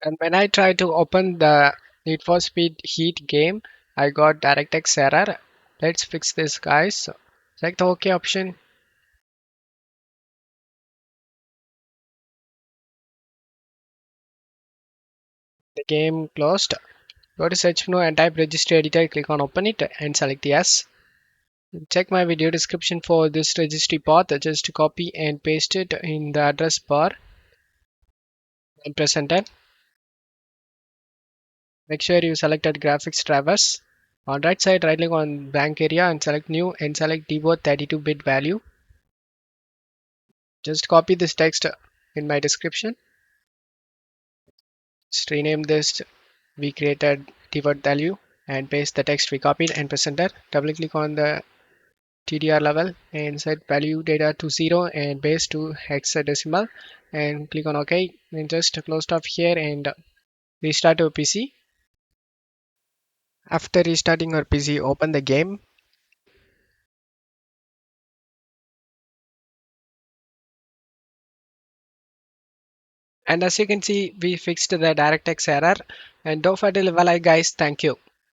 And when I try to open the Need for Speed Heat game, I got DirectX error. Let's fix this, guys. Select the OK option. The game closed. Go to search menu and type registry editor. Click on open it and select yes. Check my video description for this registry path. Just copy and paste it in the address bar and press enter. Make sure you selected GraphicsDrivers. On right side, right click on blank area and select new and select deboard 32-bit value. Just copy this text in my description. Just rename this we created deboard value and paste the text we copied and press enter. Double click on the TdrLevel and set value data to 0 and base to hexadecimal and click on OK and just close off here and restart your PC. After restarting your PC, open the game. And as you can see, we fixed the DirectX error. And don't forget to level, guys. Thank you.